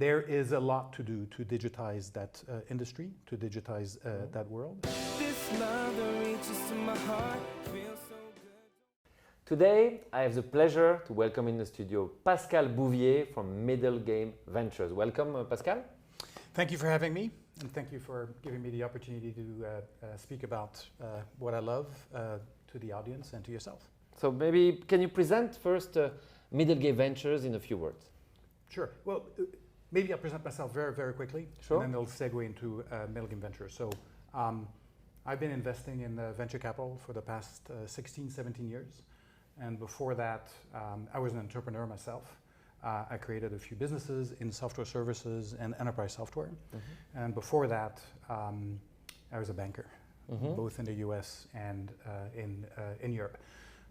there is a lot to do to digitize that industry, to digitize that world. This love that reaches to my heart feels so good. Today, I have the pleasure to welcome in the studio Pascal Bouvier from MiddleGame Ventures. Welcome, Pascal. Thank you for having me, and thank you for giving me the opportunity to speak about what I love to the audience and to yourself. So maybe can you present first MiddleGame Ventures in a few words? Sure. Well, maybe I'll present myself very, very quickly, Sure. and then I'll segue into MiddleGame Ventures. So I've been investing in venture capital for the past 16, 17 years. And before that, I was an entrepreneur myself. I created a few businesses in software services and enterprise software. And before that, I was a banker, both in the US and in Europe.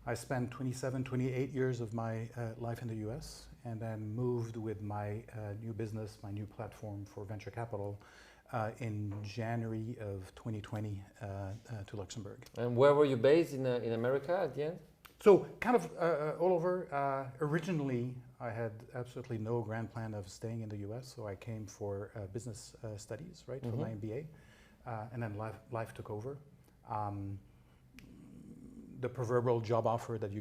I spent 27, 28 years of my life in the US and then moved with my new business, my new platform for venture capital in January of 2020 to Luxembourg. And where were you based in America at the end? So kind of all over. Originally, I had absolutely no grand plan of staying in the US, so I came for business studies, right, for my MBA, and then life took over. The proverbial job offer that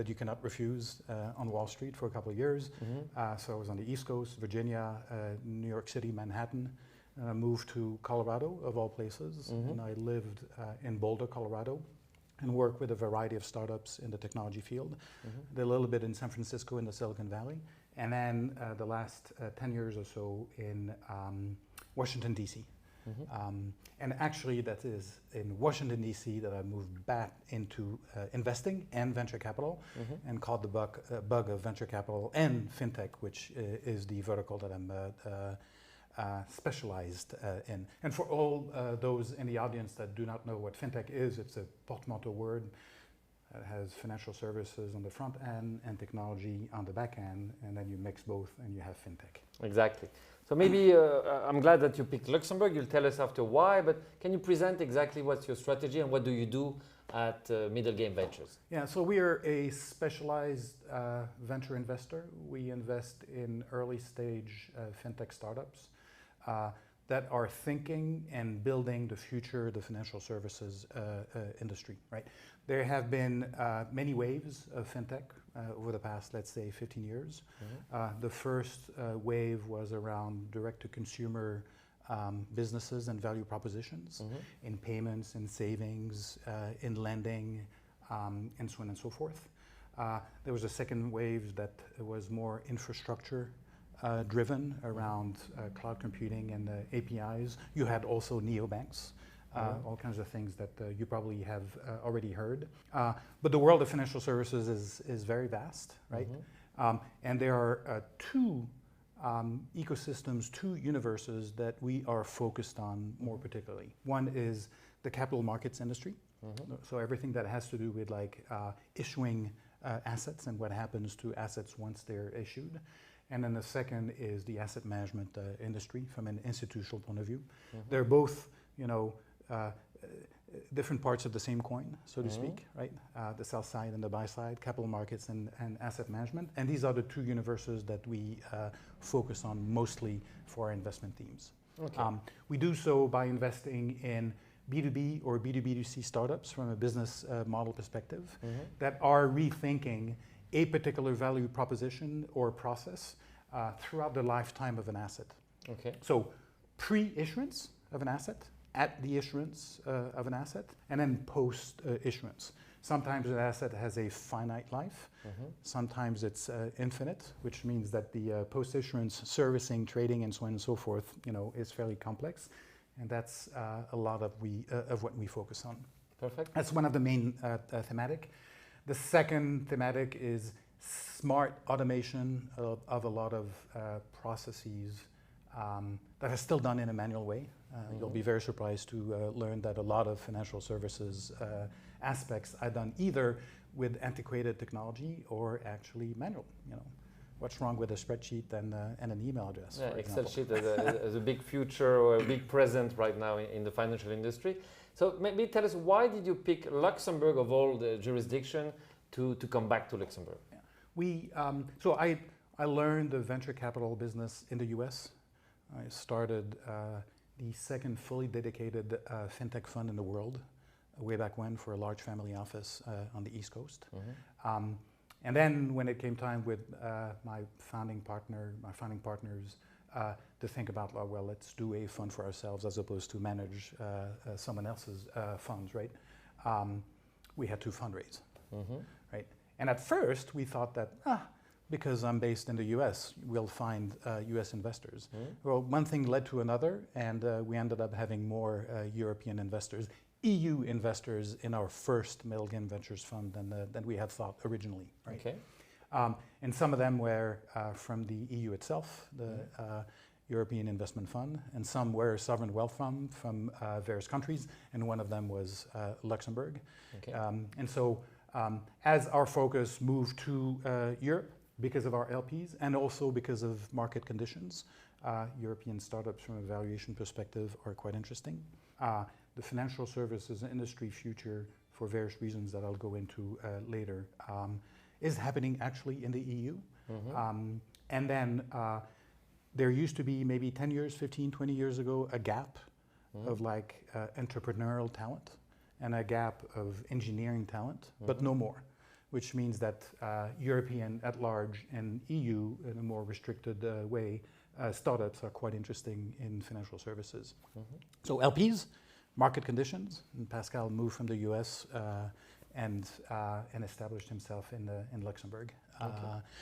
you cannot refuse on Wall Street for a couple of years. So I was on the East Coast, Virginia, New York City, Manhattan. And I moved to Colorado, of all places, and I lived in Boulder, Colorado, and worked with a variety of startups in the technology field. Did a little bit in San Francisco in the Silicon Valley, and then the last 10 years or so in Washington, D.C. And actually that is in Washington, D.C. that I moved back into investing and venture capital and caught the bug of venture capital and fintech, which is the vertical that I'm specialized in. And for all those in the audience that do not know what fintech is, it's a portmanteau word. It has financial services on the front end and technology on the back end, and then you mix both and you have fintech. Exactly. So maybe I'm glad that you picked Luxembourg. You'll tell us after why, but can you present exactly what's your strategy and what do you do at MiddleGame Ventures? Yeah, so we are a specialized venture investor. We invest in early stage fintech startups that are thinking and building the future of the financial services industry, right? There have been many waves of fintech over the past, let's say, 15 years. The first wave was around direct-to-consumer businesses and value propositions in payments, in savings, in lending, and so on and so forth. There was a second wave that was more infrastructure driven around cloud computing and APIs. You had also neobanks, all kinds of things that you probably have already heard. But the world of financial services is very vast, right? And there are two ecosystems, two universes that we are focused on more particularly. One is the capital markets industry. So everything that has to do with like issuing assets and what happens to assets once they're issued. And then the second is the asset management industry from an institutional point of view. They're both, you know, different parts of the same coin, so to speak, right? The sell side and the buy side, capital markets and asset management. And these are the two universes that we focus on mostly for our investment themes. We do so by investing in B2B or B2B2C startups from a business model perspective that are rethinking a particular value proposition or process throughout the lifetime of an asset. So pre-issuance of an asset, at the issuance of an asset, and then post-issuance. Sometimes an asset has a finite life. Sometimes it's infinite, which means that the post-issuance servicing, trading, and so on and so forth, you know, is fairly complex. And that's a lot of what we focus on. Perfect. That's one of the main thematic. The second thematic is smart automation of a lot of processes that are still done in a manual way. You'll be very surprised to learn that a lot of financial services aspects are done either with antiquated technology or actually manual. You know, what's wrong with a spreadsheet and an email address? Yeah, for Excel example. sheet as a big future or a big present right now in the financial industry. So maybe tell us, why did you pick Luxembourg of all the jurisdiction to come back to Luxembourg? Yeah. So I learned the venture capital business in the US I started the second fully dedicated fintech fund in the world way back when for a large family office on the East Coast. And then when it came time with my founding partners to think about, well, let's do a fund for ourselves as opposed to manage someone else's funds, right? We had to fundraise, right? And at first we thought that, because I'm based in the US, we'll find US investors. Well, one thing led to another, and we ended up having more European investors, EU investors in our first MiddleGame Ventures fund than we had thought originally, right? Okay. And some of them were from the EU itself, the European Investment Fund, and some were sovereign wealth fund from various countries, and one of them was Luxembourg. Okay. And so as our focus moved to Europe, because of our LPs and also because of market conditions, European startups from a valuation perspective are quite interesting. The financial services industry future, for various reasons that I'll go into later, is happening actually in the EU. And then there used to be maybe 10 years, 15, 20 years ago, a gap of like entrepreneurial talent and a gap of engineering talent, but no more, which means that European at large and EU in a more restricted way, startups are quite interesting in financial services. So LPs, market conditions, and Pascal moved from the US and established himself in Luxembourg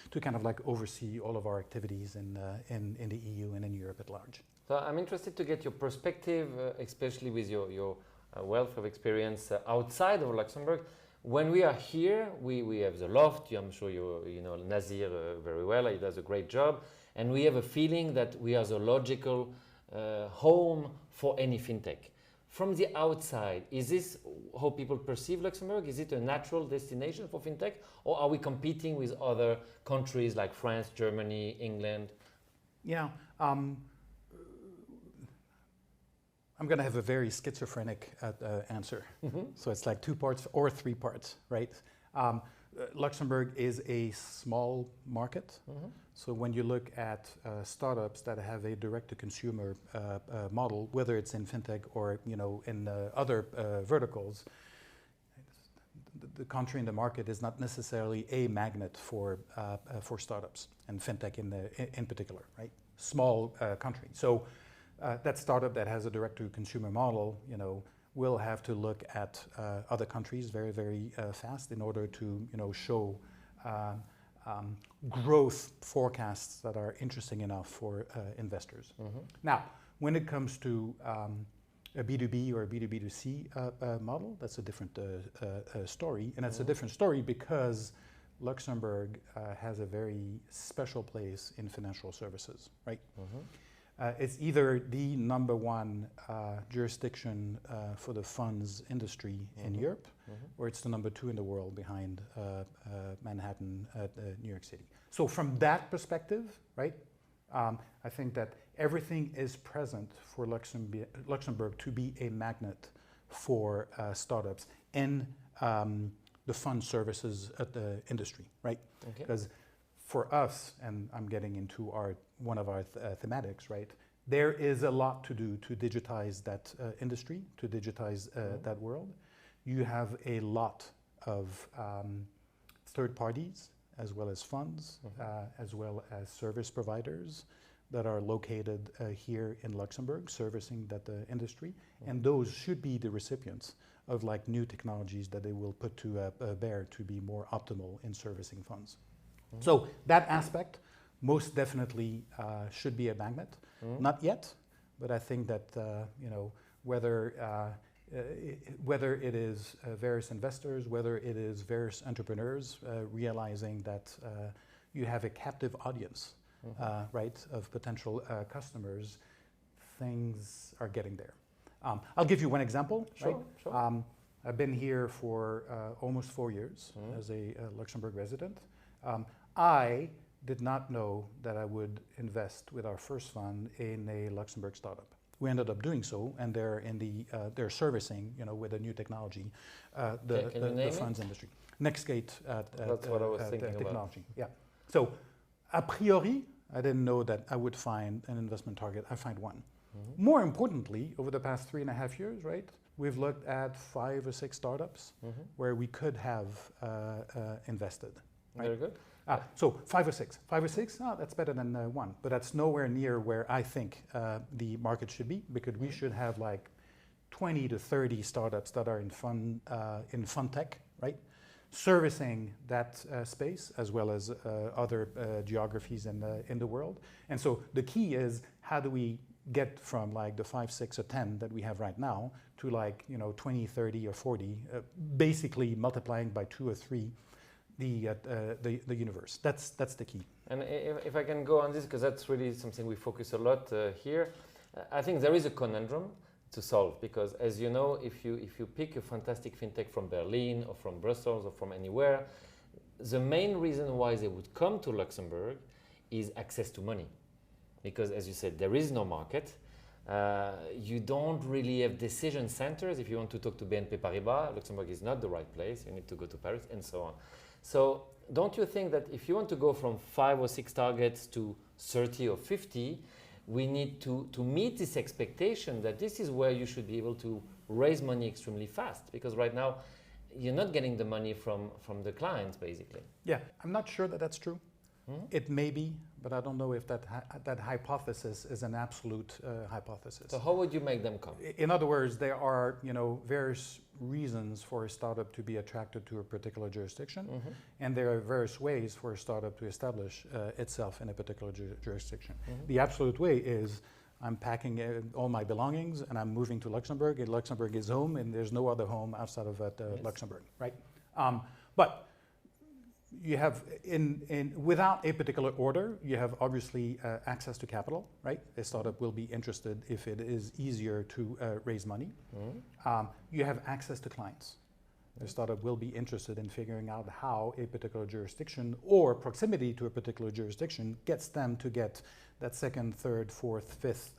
to kind of like oversee all of our activities in the EU and in Europe at large. So I'm interested to get your perspective, especially with your wealth of experience outside of Luxembourg. When we are here, we have the loft. I'm sure you know Nazir very well. He does a great job. And we have a feeling that we are the logical home for any fintech. From the outside, is this how people perceive Luxembourg? Is it a natural destination for fintech? Or are we competing with other countries like France, Germany, England? Yeah. I'm going to have a very schizophrenic answer. So it's like 2 parts or 3 parts, right? Luxembourg is a small market. So when you look at startups that have a direct-to-consumer model, whether it's in fintech or in other verticals, the country and the market is not necessarily a magnet for startups and fintech in particular, right? Small country. So that startup that has a direct-to-consumer model, will have to look at other countries very, very fast in order to, show growth forecasts that are interesting enough for investors. Now, when it comes to a B2B or a B2B2C model, that's a different story, and it's a different story because Luxembourg has a very special place in financial services, right? It's either the number one jurisdiction for the funds industry in Europe, or it's the number 2 in the world behind Manhattan, New York City. So from that perspective, right, I think that everything is present for Luxembourg to be a magnet for startups in the fund services industry, right? Because for us, and I'm getting into one of our thematics, right? There is a lot to do to digitize that industry, to digitize that world. You have a lot of third parties, as well as funds, as well as service providers that are located here in Luxembourg, servicing that industry. And those should be the recipients of like new technologies that they will put to bear to be more optimal in servicing funds. So that aspect most definitely should be a magnet. Not yet, but I think that whether it is various investors, whether it is various entrepreneurs realizing that you have a captive audience, right, of potential customers, things are getting there. I'll give you one example. Sure, right? sure. I've been here for almost 4 years as a Luxembourg resident. I did not know that I would invest with our first fund in a Luxembourg startup. We ended up doing so, and they're servicing, with a new technology, the funds industry. Nextgate That's what I was thinking technology. about. Yeah. So, a priori, I didn't know that I would find an investment target. I find one. More importantly, over the past 3.5 years, right, we've looked at 5 or 6 startups where we could have invested. Right? Very good. So 5 or 6. 5 or 6, that's better than one. But that's nowhere near where I think the market should be, because we should have like 20 to 30 startups that are in fun tech, right? Servicing that space as well as other geographies in the world. And so the key is, how do we get from like the 5, 6, or 10 that we have right now to like 20, 30, or 40, basically multiplying by 2 or 3 the universe. That's the key. And if I can go on this, because that's really something we focus a lot here, I think there is a conundrum to solve, because as you know, if you pick a fantastic fintech from Berlin or from Brussels or from anywhere, the main reason why they would come to Luxembourg is access to money. Because as you said, there is no market. You don't really have decision centers. If you want to talk to BNP Paribas, Luxembourg is not the right place. You need to go to Paris and so on. So don't you think that if you want to go from 5 or 6 targets to 30 or 50, we need to meet this expectation that this is where you should be able to raise money extremely fast? Because right now, you're not getting the money from the clients, basically. Yeah, I'm not sure that that's true. It may be, but I don't know if that hypothesis is an absolute hypothesis. So how would you make them come? In other words, there are various reasons for a startup to be attracted to a particular jurisdiction, and there are various ways for a startup to establish itself in a particular jurisdiction. The absolute way is, I'm packing all my belongings and I'm moving to Luxembourg, and Luxembourg is home, and there's no other home outside of Luxembourg, right? But you have, without a particular order, you have obviously access to capital, right? A startup will be interested if it is easier to raise money. You have access to clients. A startup will be interested in figuring out how a particular jurisdiction or proximity to a particular jurisdiction gets them to get that second, third, fourth, fifth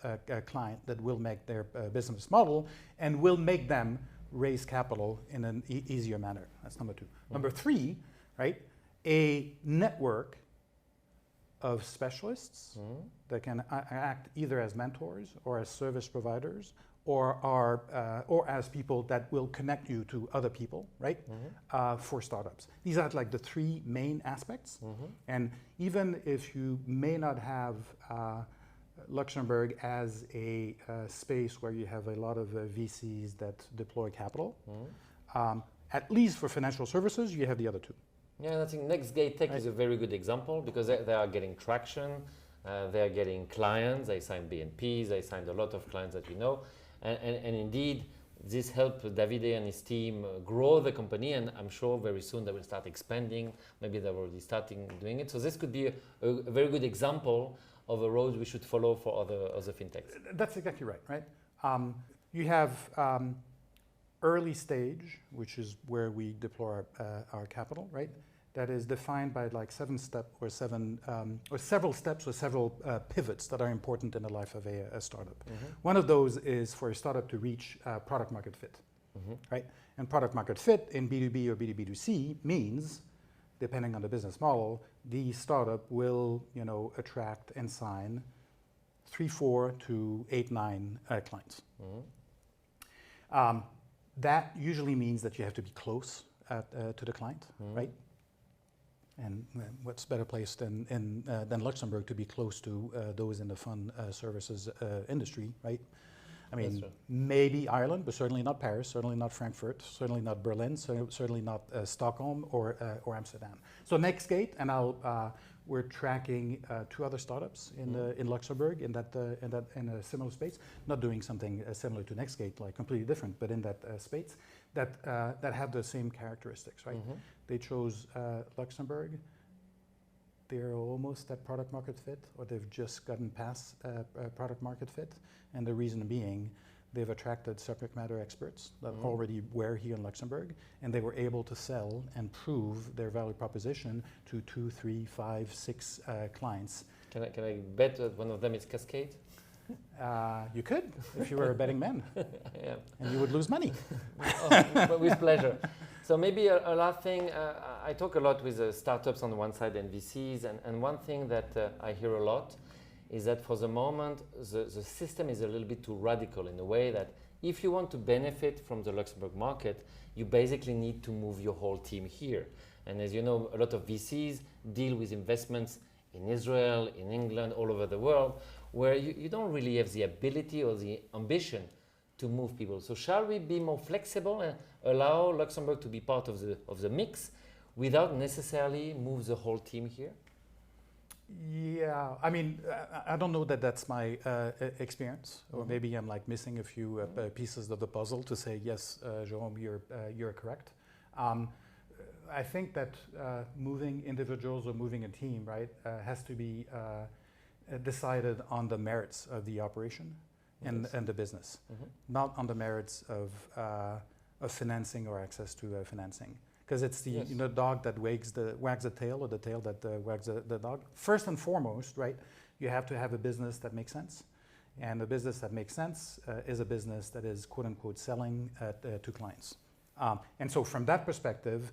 client that will make their business model and will make them raise capital in an easier manner. That's number 2. Number 3, right? A network of specialists that can act either as mentors or as service providers, or as people that will connect you to other people, right? For startups. These are like the 3 main aspects. And even if you may not have Luxembourg as a space where you have a lot of VCs that deploy capital, at least for financial services, you have the other 2. Yeah, I think NextGate Tech is a very good example, because they are getting traction, they are getting clients, they signed BNPs, they signed a lot of clients that we know, and indeed this helped Davide and his team grow the company, and I'm sure very soon they will start expanding, maybe they're already starting doing it. So this could be a very good example of a road we should follow for other fintechs. That's exactly right? You have early stage, which is where we deploy our capital, right? That is defined by like 7-step or several steps or several pivots that are important in the life of a startup. One of those is for a startup to reach product market fit, right? And product market fit in B2B or B2B2C means, depending on the business model, the startup will attract and sign 3, 4 to 8, 9 clients. That usually means that you have to be close to the client, right? And what's better place than Luxembourg to be close to those in the fund services industry, right? I mean, maybe Ireland, but certainly not Paris, certainly not Frankfurt, certainly not Berlin, certainly not Stockholm or Amsterdam. So NextGate, and we're tracking 2 other startups in Luxembourg in a similar space, not doing something similar to NextGate, like completely different, but in that space that have the same characteristics, right? They chose Luxembourg. They're almost at product market fit, or they've just gotten past product market fit, and the reason being, they've attracted subject matter experts that already were here in Luxembourg, and they were able to sell and prove their value proposition to 2, 3, 5, 6 clients. Can I bet that one of them is Cascade? You could, if you were a betting man. Yeah. And you would lose money. But with pleasure. So maybe a last thing, I talk a lot with startups on one side and VCs, and one thing that I hear a lot is that for the moment, the system is a little bit too radical in a way that if you want to benefit from the Luxembourg market, you basically need to move your whole team here. And as you know, a lot of VCs deal with investments in Israel, in England, all over the world, where you don't really have the ability or the ambition to move people. So shall we be more flexible and allow Luxembourg to be part of the mix without necessarily move the whole team here? Yeah, I mean, I don't know that that's my experience, or maybe I'm like missing a few pieces of the puzzle to say, yes, Jérôme, you're correct. I think that moving individuals or moving a team, right, has to be decided on the merits of the operation and the business, not on the merits of financing or access to financing. Because it's the dog that wags the tail, or the tail that wags the dog. First and foremost, right, you have to have a business that makes sense. And a business that makes sense is a business that is quote unquote selling to clients. And so from that perspective,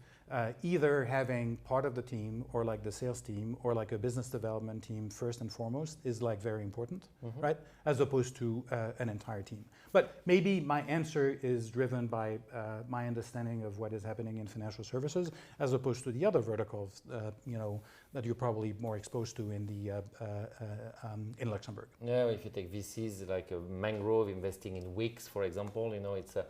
either having part of the team or like the sales team or like a business development team first and foremost is like very important, right? As opposed to an entire team. But maybe my answer is driven by my understanding of what is happening in financial services as opposed to the other verticals, that you're probably more exposed to in the in Luxembourg. Yeah, if you take VCs like Mangrove investing in Wix, for example, it's a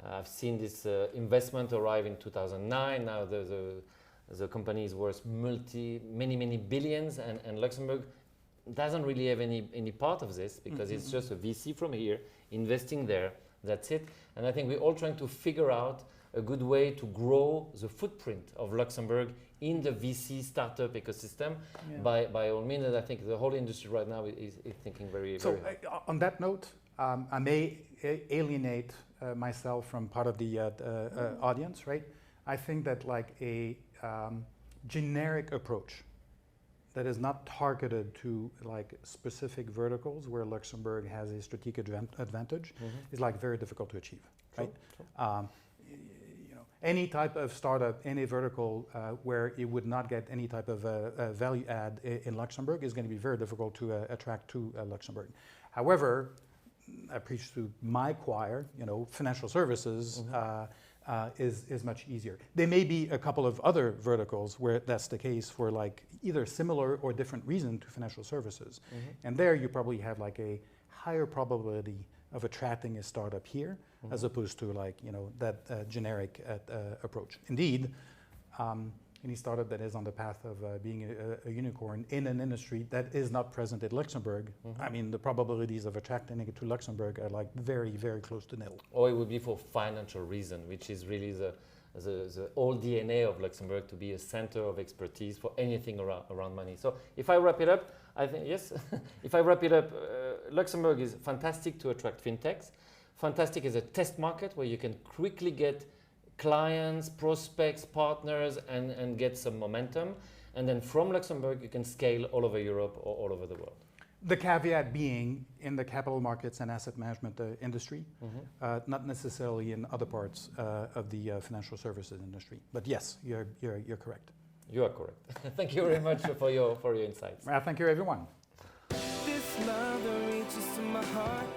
I've seen this investment arrive in 2009. Now the company is worth many billions, and Luxembourg doesn't really have any part of this because it's just a VC from here investing there. That's it. And I think we're all trying to figure out a good way to grow the footprint of Luxembourg in the VC startup ecosystem. By all means, and I think the whole industry right now is thinking very. On that note, I may alienate myself from part of the audience, right? I think that like a generic approach that is not targeted to like specific verticals where Luxembourg has a strategic advantage is like very difficult to achieve, right? Any type of startup in a vertical where it would not get any type of value add in Luxembourg is going to be very difficult to attract to Luxembourg. However, I preach to my choir, financial services is much easier. There may be a couple of other verticals where that's the case for like either similar or different reason to financial services. And there you probably have like a higher probability of attracting a startup here as opposed to like, that generic approach. Indeed, any startup that is on the path of being a unicorn in an industry that is not present in Luxembourg, I mean, the probabilities of attracting it to Luxembourg are like very, very close to nil. Or it would be for financial reason, which is really the old DNA of Luxembourg to be a center of expertise for anything around money. So if I wrap it up, I think, yes, if I wrap it up, Luxembourg is fantastic to attract fintechs. Fantastic as a test market where you can quickly get clients, prospects, partners, and get some momentum. And then from Luxembourg, you can scale all over Europe or all over the world. The caveat being in the capital markets and asset management industry, not necessarily in other parts of the financial services industry. But yes, you're correct. You are correct. Thank you very much for your insights. Thank you, everyone. This love that reaches to my heart